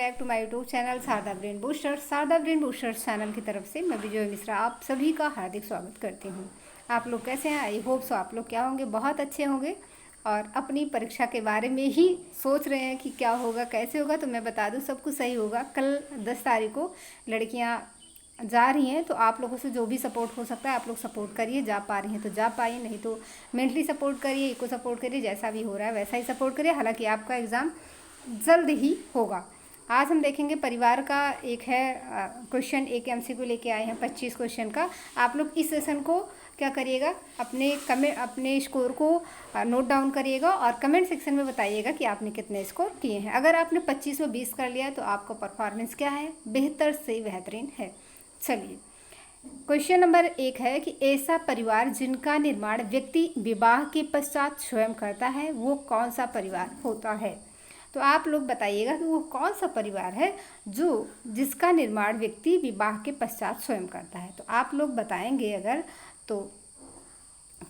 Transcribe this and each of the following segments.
Back to my YouTube channel Sharda brain booster. Sharda brain booster channel की तरफ से मैं विजय मिश्रा आप सभी का हार्दिक स्वागत करती हूँ। आप लोग कैसे हैं? आई होप सो आप लोग क्या होंगे, बहुत अच्छे होंगे और अपनी परीक्षा के बारे में ही सोच रहे हैं कि क्या होगा, कैसे होगा। तो मैं बता दूँ, सब कुछ सही होगा। कल 10 तारीख को लड़कियाँ जा रही हैं, तो आप लोगों से जो भी सपोर्ट हो सकता है आप लोग सपोर्ट करिए। जा पा रही हैं तो जा पाइए, नहीं तो मेंटली सपोर्ट करिए, इको सपोर्ट करिए, जैसा भी हो रहा है वैसा ही सपोर्ट करिए। हालांकि आपका एग्ज़ाम जल्द ही होगा। आज हम देखेंगे परिवार का एक है क्वेश्चन, एक एमसीक्यू लेके आए हैं 25 क्वेश्चन का। आप लोग इस सेशन को क्या करिएगा, अपने स्कोर को नोट डाउन करिएगा और कमेंट सेक्शन में बताइएगा कि आपने कितने स्कोर किए हैं। अगर आपने 25 में 20 कर लिया है तो आपका परफॉर्मेंस क्या है, बेहतर से बेहतरीन है। चलिए, क्वेश्चन नंबर 1 है कि ऐसा परिवार जिनका निर्माण व्यक्ति विवाह के पश्चात स्वयं करता है, वो कौन सा परिवार होता है। तो आप लोग बताइएगा कि वो कौन सा परिवार है जिसका निर्माण व्यक्ति विवाह के पश्चात स्वयं करता है। तो आप लोग बताएंगे अगर, तो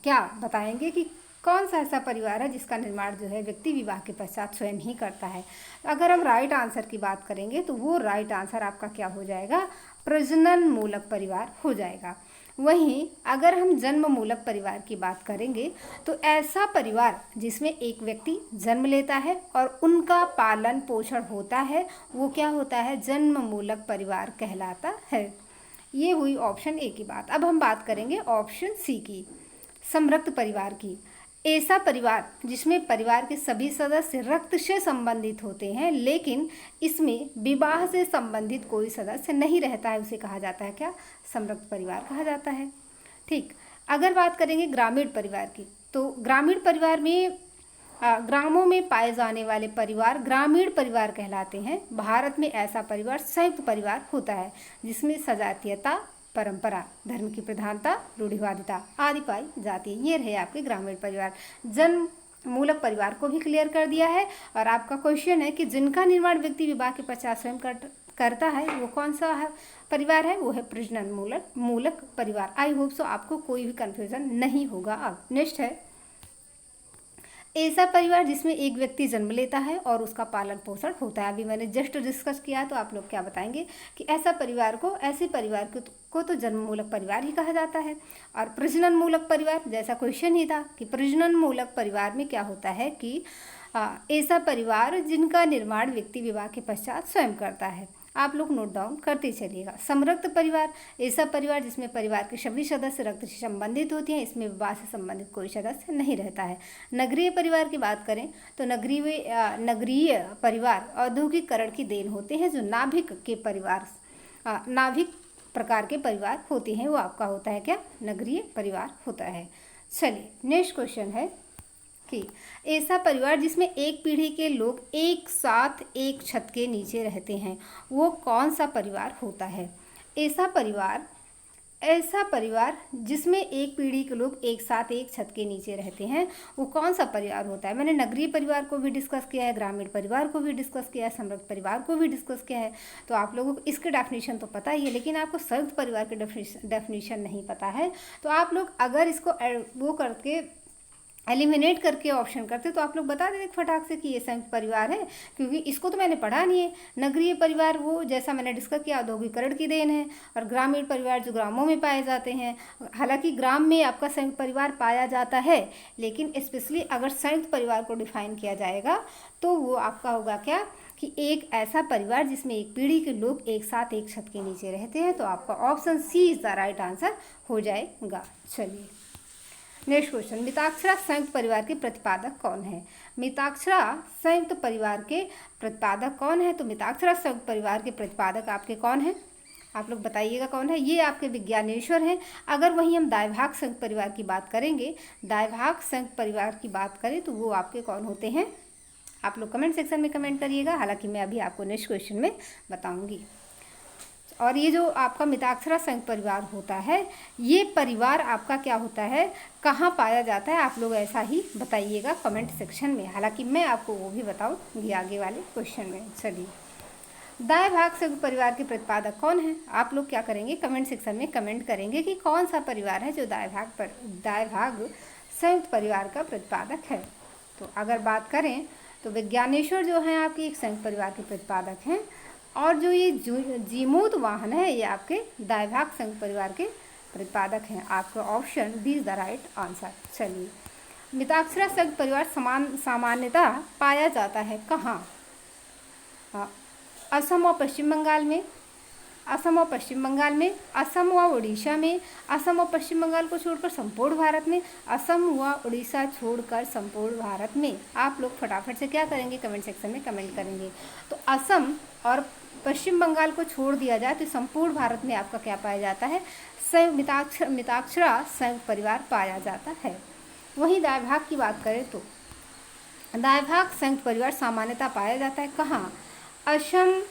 क्या बताएंगे कि कौन सा ऐसा परिवार है जिसका निर्माण जो है व्यक्ति विवाह के पश्चात स्वयं ही करता है। अगर हम राइट आंसर की बात करेंगे तो वो राइट आंसर आपका क्या हो जाएगा, प्रजनन मूलक परिवार हो जाएगा। वहीं अगर हम जन्म मूलक परिवार की बात करेंगे तो ऐसा परिवार जिसमें एक व्यक्ति जन्म लेता है और उनका पालन पोषण होता है, वो क्या होता है, जन्म मूलक परिवार कहलाता है। ये हुई ऑप्शन ए की बात। अब हम बात करेंगे ऑप्शन सी की, समरक्त परिवार की। ऐसा परिवार जिसमें परिवार के सभी सदस्य रक्त से संबंधित होते हैं लेकिन इसमें विवाह से संबंधित कोई सदस्य नहीं रहता है, उसे कहा जाता है क्या, समरक्त परिवार कहा जाता है। ठीक, अगर बात करेंगे ग्रामीण परिवार की, तो ग्रामीण परिवार में ग्रामों में पाए जाने वाले परिवार ग्रामीण परिवार कहलाते हैं। भारत में ऐसा परिवार संयुक्त परिवार होता है जिसमें सजातीयता, परंपरा, धर्म की प्रधानता, रूढ़िवादिता आदि पाई जाती है। ये रहे आपके ग्रामीण परिवार। जन्म मूलक परिवार को भी क्लियर कर दिया है और आपका क्वेश्चन है कि जिनका निर्माण व्यक्ति विवाह के पश्चात स्वयं करता है वो कौन सा है परिवार है, वो है प्रजनन मूलक परिवार। आई होप सो आपको कोई भी कन्फ्यूजन नहीं होगा। अब नेक्स्ट है ऐसा परिवार जिसमें एक व्यक्ति जन्म लेता है और उसका पालन पोषण होता है। अभी मैंने जस्ट डिस्कस किया, तो आप लोग क्या बताएंगे कि ऐसे परिवार को तो जन्म मूलक परिवार ही कहा जाता है। और प्रजनन मूलक परिवार, जैसा क्वेश्चन ही था कि प्रजनन मूलक परिवार में क्या होता है कि ऐसा परिवार जिनका निर्माण व्यक्ति विवाह के पश्चात स्वयं करता है। आप लोग नोट डाउन करते चलिएगा। समरक्त परिवार, ऐसा परिवार जिसमें परिवार के सभी सदस्य रक्त से संबंधित होते हैं, इसमें विवाह से संबंधित कोई सदस्य नहीं रहता है। नगरीय परिवार की बात करें तो नगरीय परिवार औद्योगिकरण की देन होते हैं। जो नाभिक प्रकार के परिवार होते हैं वो आपका होता है क्या, नगरीय परिवार होता है। चलिए, नेक्स्ट क्वेश्चन है कि ऐसा परिवार जिसमें एक पीढ़ी के लोग एक साथ एक छत के नीचे रहते हैं, वो कौन सा परिवार होता है। ऐसा परिवार जिसमें एक पीढ़ी के लोग एक साथ एक छत के नीचे रहते हैं, वो कौन सा परिवार होता है। मैंने नगरीय परिवार को भी डिस्कस किया है, ग्रामीण परिवार को भी डिस्कस किया है, समृद्ध परिवार को भी डिस्कस किया है। तो आप लोगों को इसके डेफिनेशन तो पता ही है, लेकिन आपको संयुक्त परिवार के डेफिनेशन नहीं पता है। तो आप लोग अगर इसको वो करके एलिमिनेट करके ऑप्शन करते तो आप लोग बता देते फटाक से कि ये संयुक्त परिवार है, क्योंकि इसको तो मैंने पढ़ा नहीं है। नगरीय परिवार वो जैसा मैंने डिस्कस किया औद्योगिकरण की देन है, और ग्रामीण परिवार जो ग्रामों में पाए जाते हैं। हालांकि ग्राम में आपका संयुक्त परिवार पाया जाता है, लेकिन स्पेशली अगर संयुक्त परिवार को डिफाइन किया जाएगा तो वो आपका होगा क्या कि एक ऐसा परिवार जिसमें एक पीढ़ी के लोग एक साथ एक छत के नीचे रहते हैं। तो आपका option C is the right answer हो जाएगा। चलिए, नेक्स्ट क्वेश्चन, मिताक्षरा संयुक्त परिवार के प्रतिपादक कौन है। मिताक्षरा संयुक्त परिवार के प्रतिपादक कौन है। तो मिताक्षरा संयुक्त परिवार के प्रतिपादक आपके कौन हैं, आप लोग बताइएगा कौन है। ये आपके विज्ञानेश्वर हैं। अगर वहीं हम दायभाग संयुक्त परिवार की बात करेंगे, दायभाग संयुक्त परिवार की बात करें तो वो आपके कौन होते हैं, आप लोग कमेंट सेक्शन में कमेंट करिएगा। हालांकि मैं अभी आपको नेक्स्ट क्वेश्चन में बताऊँगी। और ये जो आपका मिताक्षरा संयुक्त परिवार होता है, ये परिवार आपका क्या होता है, कहाँ पाया जाता है, आप लोग ऐसा ही बताइएगा कमेंट सेक्शन में। हालांकि मैं आपको वो भी बताऊंगी आगे वाले क्वेश्चन में। चलिए, दायभाग संयुक्त परिवार के प्रतिपादक कौन है, आप लोग क्या करेंगे, कमेंट सेक्शन में कमेंट करेंगे कि कौन सा परिवार है जो दायभाग संयुक्त परिवार का प्रतिपादक है। तो अगर बात करें तो विज्ञानेश्वर जो हैं आपके एक संयुक्त परिवार के प्रतिपादक हैं, और जो ये जीमूत वाहन है ये आपके दायभाग संयुक्त परिवार के प्रतिपादक हैं। आपका option B is the right answer. चलिए, मिताक्षरा संयुक्त परिवार सामान्यतः पाया जाता है कहाँ? असम और पश्चिम बंगाल में, असम और पश्चिम बंगाल में, असम व उड़ीसा में, असम और पश्चिम बंगाल को छोड़कर संपूर्ण भारत में, असम व उड़ीसा छोड़कर संपूर्ण भारत में। आप लोग फटाफट से क्या करेंगे? कमेंट सेक्शन में कमेंट करेंगे। तो असम और पश्चिम बंगाल को छोड़ दिया जाए तो संपूर्ण भारत में आपका क्या पाया जाता है? मिताक्षरा संयुक्त परिवार पाया जाता है। वहीं दायभाग की बात करें तो दायभाग संयुक्त परिवार सामान्यतः पाया जाता है कहाँ? असम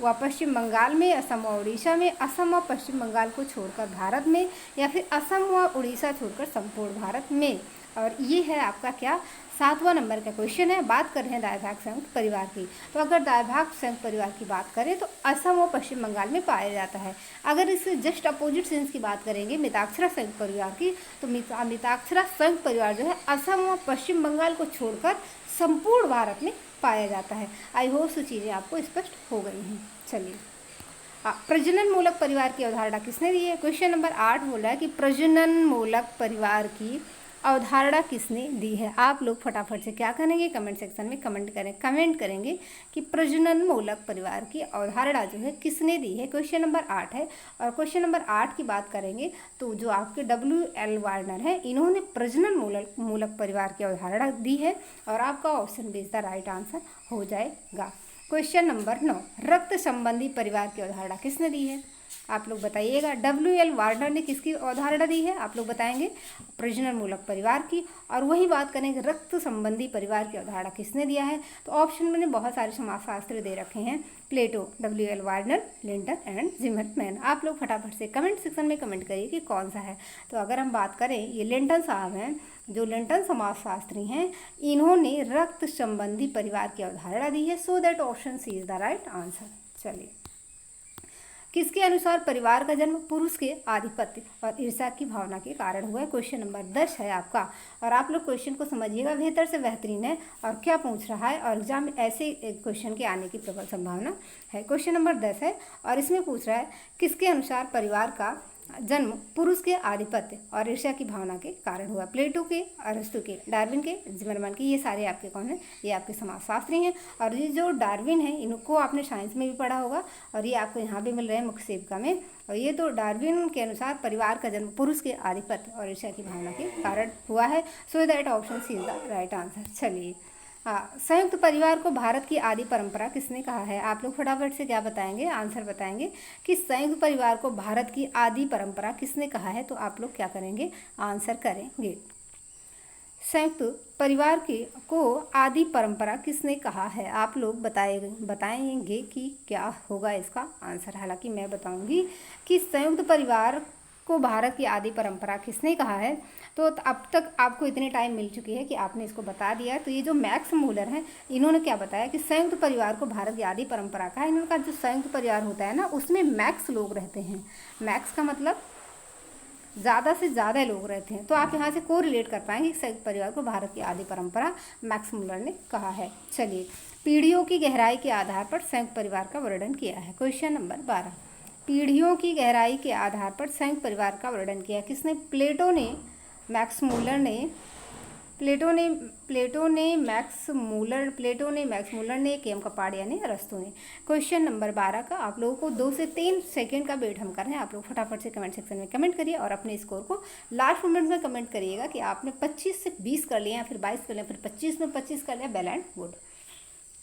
व पश्चिम बंगाल में, असम व उड़ीसा में, असम व पश्चिम बंगाल को छोड़कर भारत में, या फिर असम व उड़ीसा छोड़कर संपूर्ण भारत में। और ये है आपका क्या? 7वां नंबर का क्वेश्चन है। बात कर रहे हैं दायभाग संयुक्त परिवार की। तो अगर दायभाग संयुक्त परिवार की बात करें तो असम और पश्चिम बंगाल में पाया जाता है। अगर इससे जस्ट अपोजिट सेंस की बात करेंगे मिताक्षरा संयुक्त परिवार की, तो मिताक्षरा संयुक्त परिवार जो है असम और पश्चिम बंगाल को छोड़कर संपूर्ण भारत में पाया जाता है। आई होप सो चीज़ें आपको स्पष्ट हो गई हैं। चलिए, प्रजनन मूलक परिवार की अवधारणा किसने दी है? क्वेश्चन नंबर 8 बोल रहा है कि प्रजनन मूलक परिवार की अवधारणा किसने दी है? आप लोग फटाफट से क्या करेंगे? कमेंट सेक्शन में कमेंट करेंगे कि प्रजनन मूलक परिवार की अवधारणा जो है किसने दी है। क्वेश्चन नंबर 8 है। और क्वेश्चन नंबर 8 की बात करेंगे तो जो आपके WL वार्नर है, इन्होंने प्रजनन मूलक परिवार की अवधारणा दी है, और आपका option B is the right answer हो जाएगा। क्वेश्चन नंबर 9, रक्त संबंधी परिवार की अवधारणा किसने दी है? आप लोग बताइएगा। WL वार्नर ने किसकी अवधारणा दी है? आप लोग बताएंगे प्रजनन मूलक परिवार की। और वही बात करेंगे रक्त संबंधी परिवार की अवधारणा किसने दिया है? तो ऑप्शन में बहुत सारे समाजशास्त्री दे रखे हैं, प्लेटो, WL Warner, Linton and Zimmerman. आप लोग फटाफट से कमेंट सेक्शन में कमेंट करिए कि कौन सा है। तो अगर हम बात करें, ये लिंटन साहब हैं, जो लिंटन समाजशास्त्री हैं, इन्होंने रक्त संबंधी परिवार की अवधारणा दी है। So that option C is the right answer. चलिए, किसके अनुसार परिवार का जन्म पुरुष के आधिपत्य और ईर्ष्या की भावना के कारण हुआ है? क्वेश्चन नंबर 10 है आपका। और आप लोग क्वेश्चन को समझिएगा, बेहतर से बेहतरीन है और क्या पूछ रहा है, और एग्जाम में ऐसे क्वेश्चन के आने की प्रबल संभावना है। क्वेश्चन नंबर 10 है और इसमें पूछ रहा है किसके अनुसार परिवार का जन्म पुरुष के आधिपत्य और ईर्ष्या की भावना के कारण हुआ? प्लेटो के, अरस्तु के, डार्विन के, जिमरमैन के। ये सारे आपके कौन है? ये आपके समाजशास्त्री हैं। और ये जो डार्विन है, इनको आपने साइंस में भी पढ़ा होगा, और ये आपको यहाँ भी मिल रहे हैं मुख्य सेविका में। और ये तो डार्विन के अनुसार परिवार का जन्म पुरुष के आधिपत्य और ईर्ष्या की भावना के कारण हुआ है। So that option C is the right answer. चलिए, संयुक्त परिवार को भारत की आदि परंपरा किसने कहा है? आप लोग फटाफट से क्या बताएंगे? आंसर बताएंगे कि संयुक्त परिवार को भारत की आदि परंपरा किसने कहा है। तो आप लोग क्या करेंगे? आंसर करेंगे। संयुक्त परिवार को आदि परंपरा किसने कहा है? आप लोग बताएंगे कि क्या होगा इसका आंसर। हालांकि मैं बताऊंगी कि संयुक्त परिवार को भारत की आदि परंपरा किसने कहा है। तो अब तक आपको इतनी टाइम मिल चुकी है कि आपने इसको बता दिया। तो ये जो मैक्स मूलर हैं, इन्होंने क्या बताया कि संयुक्त परिवार को भारत की आदि परंपरा का है। इन्होंने कहा जो संयुक्त परिवार होता है ना, उसमें मैक्स लोग रहते हैं। मैक्स का मतलब ज़्यादा से ज़्यादा लोग रहते हैं। तो आप यहाँ से को रिलेट कर पाएंगे कि संयुक्त परिवार को भारत की आदि परंपरा मैक्स मूलर ने कहा है। चलिए, पीढ़ियों की गहराई के आधार पर संयुक्त परिवार का वर्णन किया है। क्वेश्चन नंबर 12, पीढ़ियों की गहराई के आधार पर संयुक्त परिवार का वर्णन किया है किसने? प्लेटो ने, मैक्स मूलर ने, प्लेटो ने मैक्स मूलर ने, केम कपाडिया ने, अरस्तु ने। क्वेश्चन नंबर 12 का आप लोगों को 2 से 3 सेकंड का वेट हम कर रहे हैं। आप लोग फटाफट से कमेंट सेक्शन में कमेंट करिए और अपने स्कोर को लास्ट मोमेंट में कमेंट करिएगा कि आपने 25 से 20 कर लिया, फिर 22 कर लिया, फिर 25 में 25 कर लिया। Well and good.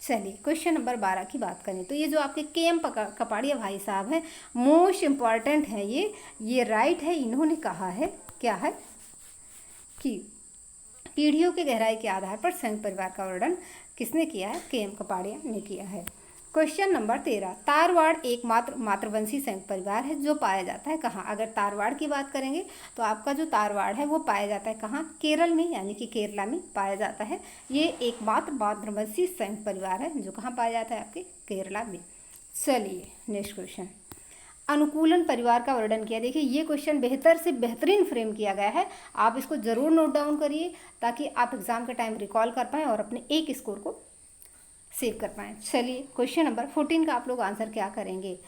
चलिए, क्वेश्चन नंबर 12 की बात करें तो ये जो आपके केम कपाडिया भाई साहब हैं, मोस्ट इम्पॉर्टेंट है ये राइट है। इन्होंने कहा है क्या है कि पीढ़ियों की गहराई के आधार पर संयुक्त परिवार का वर्णन किसने किया है? केम कपाडिया ने किया है। क्वेश्चन नंबर 13, तारवाड़ एक मातृवंशी संयुक्त परिवार है जो पाया जाता है कहाँ? अगर तारवाड़ की बात करेंगे तो आपका जो तारवाड़ है वो पाया जाता है कहाँ? केरल में, यानी कि केरला में पाया जाता है। ये एक मातृवंशी संयुक्त परिवार है जो कहाँ पाया जाता है? आपके केरला में। चलिए, नेक्स्ट क्वेश्चन, अनुकूलन परिवार का वर्णन किया। देखिए ये क्वेश्चन बेहतर से बेहतरीन फ्रेम किया गया है, आप इसको ज़रूर नोट डाउन करिए ताकि आप एग्ज़ाम के टाइम रिकॉल कर पाएँ और अपने एक स्कोर को सेव कर पाएँ। चलिए क्वेश्चन नंबर 14 का आप लोग आंसर क्या करेंगे।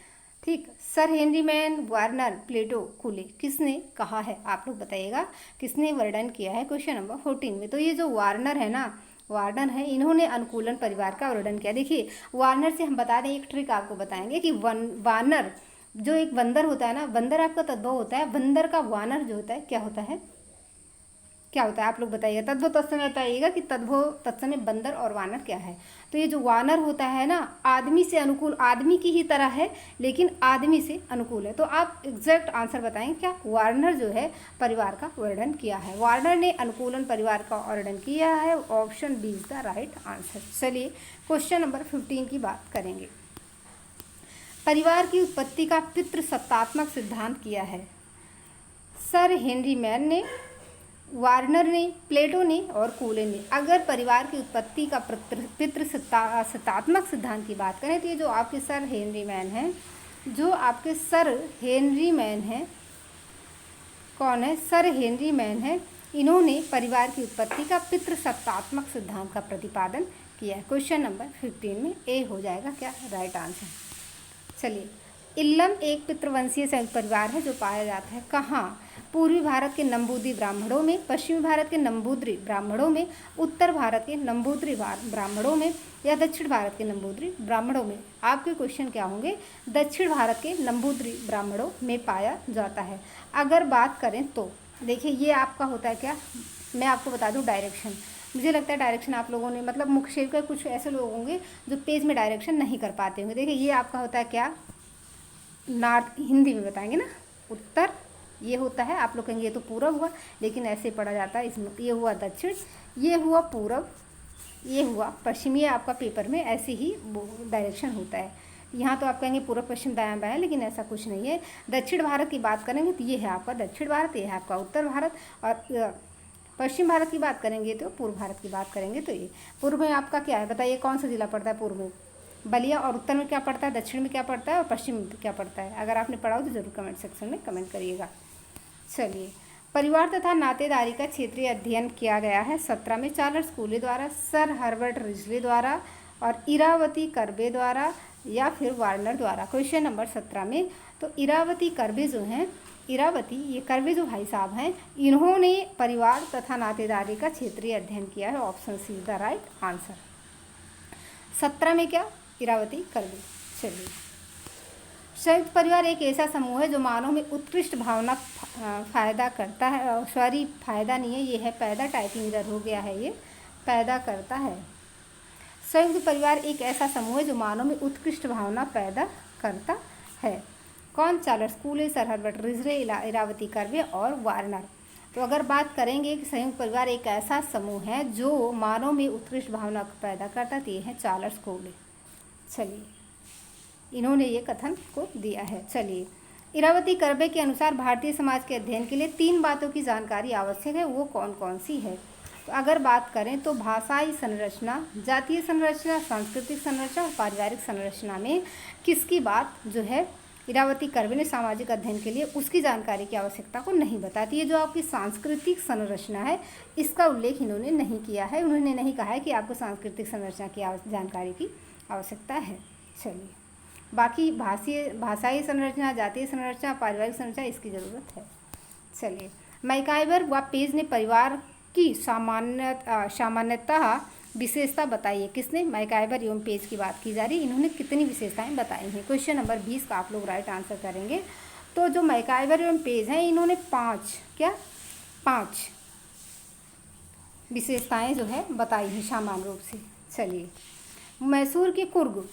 ठीक, सर हेनरी मैन, वार्नर, प्लेटो, कूले, किसने कहा है, आप लोग बताइएगा किसने वर्णन किया है क्वेश्चन नंबर 14 में। तो ये जो वार्नर है ना, वार्नर है, इन्होंने अनुकूलन परिवार का वर्णन किया। देखिए वार्नर से हम बता दें, एक ट्रिक आपको बताएंगे कि वानर जो एक बंदर होता है ना, बंदर आपका तद्भव होता है, बंदर का वानर जो होता है क्या होता है, क्या होता है आप लोग बताइएगा। तद्भव तत्समय बताइएगा कि तद्भव तत्समय बंदर और वानर क्या है। तो ये जो वानर होता है ना, आदमी से अनुकूल, आदमी की ही तरह है लेकिन आदमी से अनुकूल है। तो आप एग्जैक्ट आंसर बताएंगे क्या, वार्नर जो है परिवार का वर्णन किया है, वार्नर ने अनुकूलन परिवार का वर्णन किया है। Option B is the right answer. चलिए क्वेश्चन नंबर 15 की बात करेंगे। परिवार की उत्पत्ति का पितृसत्तात्मक सिद्धांत किया है। सर हेनरी मैन ने, वार्नर ने, प्लेटो ने और कूले ने। अगर परिवार की उत्पत्ति का पितृसत्तात्मक सिद्धांत की बात करें तो ये जो आपके सर हेनरी मैन हैं, जो आपके सर हेनरी मैन हैं, कौन है, सर हेनरी मैन है, इन्होंने परिवार की उत्पत्ति का पितृसत्तात्मक सिद्धांत का प्रतिपादन किया है। क्वेश्चन नंबर 15 में ए हो जाएगा क्या राइट आंसर। चलिए, इल्लम एक पितृवंशीय संयुक्त परिवार है जो पाया जाता है कहाँ, पूर्वी भारत के नंबूद्री ब्राह्मणों में, पश्चिमी भारत के नंबूद्री ब्राह्मणों में, उत्तर भारत के नंबूद्री ब्राह्मणों में या दक्षिण भारत के नंबूद्री ब्राह्मणों में। आपके क्वेश्चन क्या होंगे, दक्षिण भारत के नंबूद्री ब्राह्मणों में पाया जाता है। अगर बात करें तो देखिए ये आपका होता है क्या, मैं आपको बता दूं डायरेक्शन, मुझे लगता है डायरेक्शन आप लोगों ने मतलब मुख्य शेप का कुछ ऐसे लोग होंगे जो पेज में डायरेक्शन नहीं कर पाते होंगे। देखिए ये आपका होता है क्या, नॉर्थ, हिंदी में बताएंगे ना, उत्तर ये होता है, आप लोग कहेंगे ये तो पूरब हुआ, लेकिन ऐसे पढ़ा जाता है इसमें, ये हुआ दक्षिण, ये हुआ पूरब, ये हुआ पश्चिम, ये आपका पेपर में ऐसे ही डायरेक्शन होता है। यहाँ तो आप कहेंगे पूर्व पश्चिम दायां बायां, लेकिन ऐसा कुछ नहीं है। दक्षिण भारत की बात करेंगे तो ये है आपका दक्षिण भारत, ये है आपका उत्तर भारत, और पश्चिम भारत की बात करेंगे तो पूर्व भारत की बात करेंगे तो ये पूर्व में आपका क्या है बताइए, कौन सा जिला पड़ता है पूर्व में, बलिया, और उत्तर में क्या पड़ता है, दक्षिण में क्या पड़ता है और पश्चिम में क्या पड़ता है। अगर आपने पढ़ा हो तो ज़रूर कमेंट सेक्शन में कमेंट करिएगा। चलिए, परिवार तथा नातेदारी का क्षेत्रीय अध्ययन किया गया है 17 में, चार्ल्स कूले द्वारा, सर हर्बर्ट रिजले द्वारा और इरावती कर्बे द्वारा या फिर वार्नर द्वारा। क्वेश्चन नंबर 17 में तो इरावती कर्बे जो हैं, इरावती ये कर्बे जो भाई साहब हैं, इन्होंने परिवार तथा नातेदारी का क्षेत्रीय अध्ययन किया है। Option see the right answer. 17 में क्या, इरावती कर्बे। चलिए, संयुक्त परिवार एक ऐसा समूह है जो मानव में उत्कृष्ट भावना फायदा करता है, सॉरी फायदा नहीं है, ये है पैदा, टाइपिंग इधर हो गया है, ये पैदा करता है। संयुक्त परिवार एक ऐसा समूह है जो मानव में उत्कृष्ट भावना पैदा करता है। कौन, Charles कूले, sir Herbert Risley, Iravati कर्बे और वार्नर। तो अगर बात करेंगे कि संयुक्त परिवार एक ऐसा समूह है जो मानव में उत्कृष्ट भावना पैदा करता है तो ये है चार्ल्स कूले। चलिए, इन्होंने ये कथन को दिया है। चलिए, इरावती कर्बे के अनुसार भारतीय समाज के अध्ययन के लिए 3 बातों की जानकारी आवश्यक है, वो कौन कौन सी है। तो अगर बात करें तो भाषाई संरचना, जातीय संरचना, सांस्कृतिक संरचना और पारिवारिक संरचना में किसकी बात जो है इरावती कर्बे ने सामाजिक अध्ययन के लिए उसकी जानकारी की आवश्यकता को नहीं बताती है। जो आपकी सांस्कृतिक संरचना है इसका उल्लेख इन्होंने नहीं किया है, उन्होंने नहीं कहा है कि आपको सांस्कृतिक संरचना की जानकारी की आवश्यकता है। चलिए, बाकी भाषाई संरचना, जातीय संरचना, पारिवारिक संरचना इसकी ज़रूरत है। चलिए, मैकाइवर व पेज ने परिवार की सामान्यतः विशेषता बताई है। किसने, मैकाइवर एवं पेज की बात की जा रही है, इन्होंने कितनी विशेषताएं बताई हैं। क्वेश्चन नंबर 20 का आप लोग राइट आंसर करेंगे। तो जो मैकाइवर एवं पेज हैं इन्होंने 5 विशेषताएं जो है बताई हैं सामान्य रूप से। चलिए, मैसूर के कुर्ग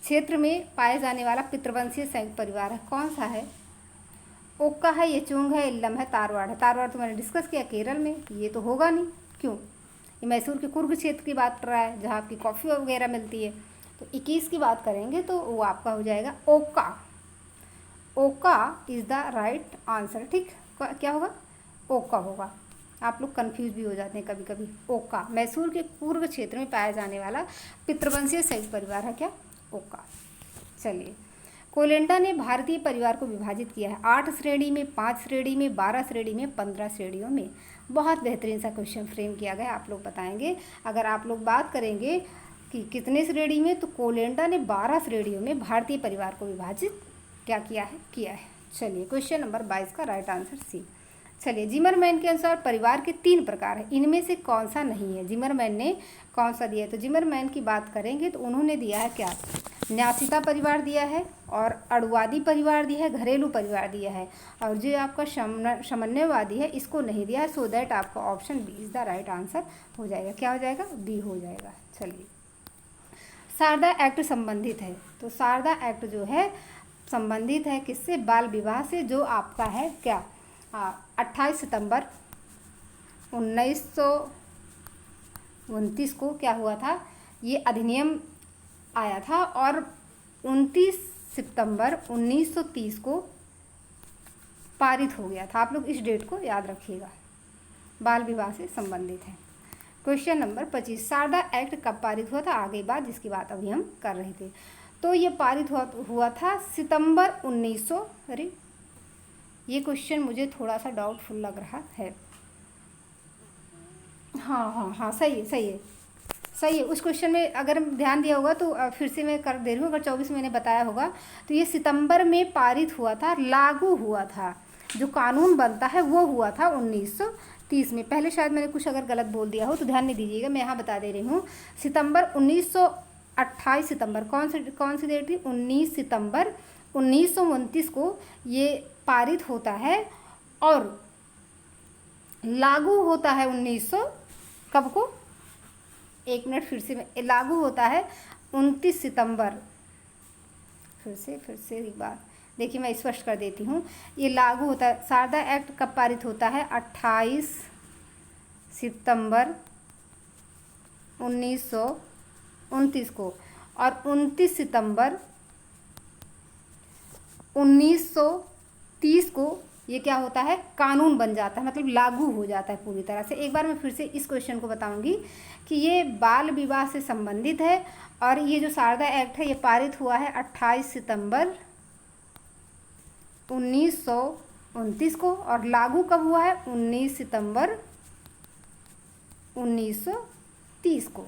क्षेत्र में पाए जाने वाला पितृवंशीय संयुक्त परिवार है, कौन सा है, ओक्का है, येचुंग है, इल्लम है, तारवाड़ है। तारवाड़ तो मैंने डिस्कस किया केरल में, ये तो होगा नहीं, क्यों, ये मैसूर के कुर्ग क्षेत्र की बात कर रहा है जहाँ आपकी कॉफ़ी वगैरह मिलती है। तो 21 की बात करेंगे तो वो आपका हो जाएगा ओक्का। ओक्का इज़ द राइट आंसर। ठीक, क्या होगा, ओक्का होगा। आप लोग कंफ्यूज भी हो जाते हैं कभी कभी। ओक्का मैसूर के पूर्व क्षेत्र में पाया जाने वाला पितृवंशीय संयुक्त परिवार है क्या, ओक्का। चलिए, कोलेंडा ने भारतीय परिवार को विभाजित किया है 8 श्रेणी में, 5 श्रेणी में, 12 श्रेणी में, 15 श्रेणियों में। बहुत बेहतरीन सा क्वेश्चन फ्रेम किया गया, आप लोग बताएंगे। अगर आप लोग बात करेंगे कि कितने श्रेणी में, तो कोलेंडा ने 12 श्रेणियों में भारतीय परिवार को विभाजित क्या किया है। चलिए क्वेश्चन नंबर 22 का राइट आंसर सी। चलिए जिमरमैन के अनुसार परिवार के 3 प्रकार हैं, इनमें से कौन सा नहीं है। जिमरमैन ने कौन सा दिया है, तो जिमरमैन की बात करेंगे तो उन्होंने दिया है क्या, न्यासिता परिवार दिया है और अड़ुवादी परिवार दिया है, घरेलू परिवार दिया है, और जो आपका समन्वयवादी है इसको नहीं दिया है। सो दैट आपका option B is the right answer हो जाएगा। क्या हो जाएगा, बी हो जाएगा। चलिए शारदा एक्ट संबंधित है, तो शारदा एक्ट जो है संबंधित है किससे, बाल विवाह से, जो आपका है क्या 28 सितंबर 1929 को क्या हुआ था, ये अधिनियम आया था और 29 सितंबर 1930 को पारित हो गया था। आप लोग इस डेट को याद रखिएगा, बाल विवाह से संबंधित है। क्वेश्चन नंबर 25, शारदा एक्ट कब पारित हुआ था, आगे बात जिसकी बात अभी हम कर रहे थे। तो ये पारित हुआ था सितंबर 1900, अरे ये क्वेश्चन मुझे थोड़ा सा डाउटफुल लग रहा है। हाँ सही है। उस क्वेश्चन में अगर ध्यान दिया होगा तो फिर से मैं कर दे रही हूँ। अगर 24 मैंने बताया होगा तो ये सितंबर में पारित हुआ था, लागू हुआ था, जो कानून बनता है वो हुआ था 1930 में। पहले शायद मैंने कुछ अगर गलत बोल दिया हो तो ध्यान नहीं दीजिएगा, मैं यहाँ बता दे रही हूँ। सितंबर 28 सितंबर कौन सी डेट थी, 19 सितंबर 1929 को ये पारित होता है और लागू होता है 1900 कब को, एक मिनट फिर से लागू होता है 29 सितंबर। फिर से एक बार देखिए, मैं स्पष्ट कर देती हूँ। ये लागू होता है, शारदा एक्ट कब पारित होता है, 28 सितंबर 1929 को, और 29 सितंबर 1930 को ये क्या होता है, कानून बन जाता है, मतलब लागू हो जाता है पूरी तरह से। एक बार मैं फिर से इस क्वेश्चन को बताऊंगी कि ये बाल विवाह से संबंधित है और ये जो शारदा एक्ट है ये पारित हुआ है 28 सितंबर 1929 को, और लागू कब हुआ है, 19 सितंबर 1930 को।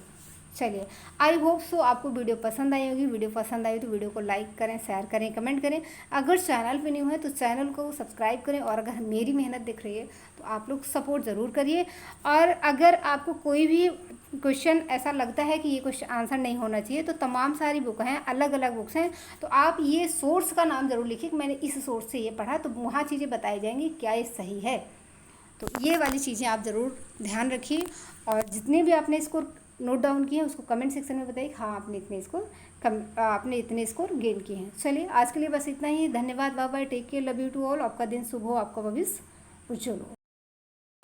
चलिए आई होप सो आपको वीडियो पसंद आई होगी। वीडियो पसंद आई तो वीडियो को लाइक करें, शेयर करें, कमेंट करें। अगर चैनल पे न्यू है तो चैनल को सब्सक्राइब करें, और अगर मेरी मेहनत दिख रही है तो आप लोग सपोर्ट ज़रूर करिए। और अगर आपको कोई भी क्वेश्चन ऐसा लगता है कि ये क्वेश्चन आंसर नहीं होना चाहिए, तो तमाम सारी बुक हैं, अलग अलग बुक्स हैं, तो आप ये सोर्स का नाम ज़रूर लिखिए कि मैंने इस सोर्स से ये पढ़ा, तो वहाँ चीज़ें बताई जाएंगी क्या ये सही है। तो ये वाली चीज़ें आप ज़रूर ध्यान रखिए, और जितने भी आपने स्कोर नोट डाउन किए हैं उसको कमेंट सेक्शन में बताइए, हाँ आपने इतने स्कोर गेन किए हैं। चलिए आज के लिए बस इतना ही, धन्यवाद, bye bye, take care, love you to all. आपका दिन शुभ हो, आपका भविष्य उज्जवल हो।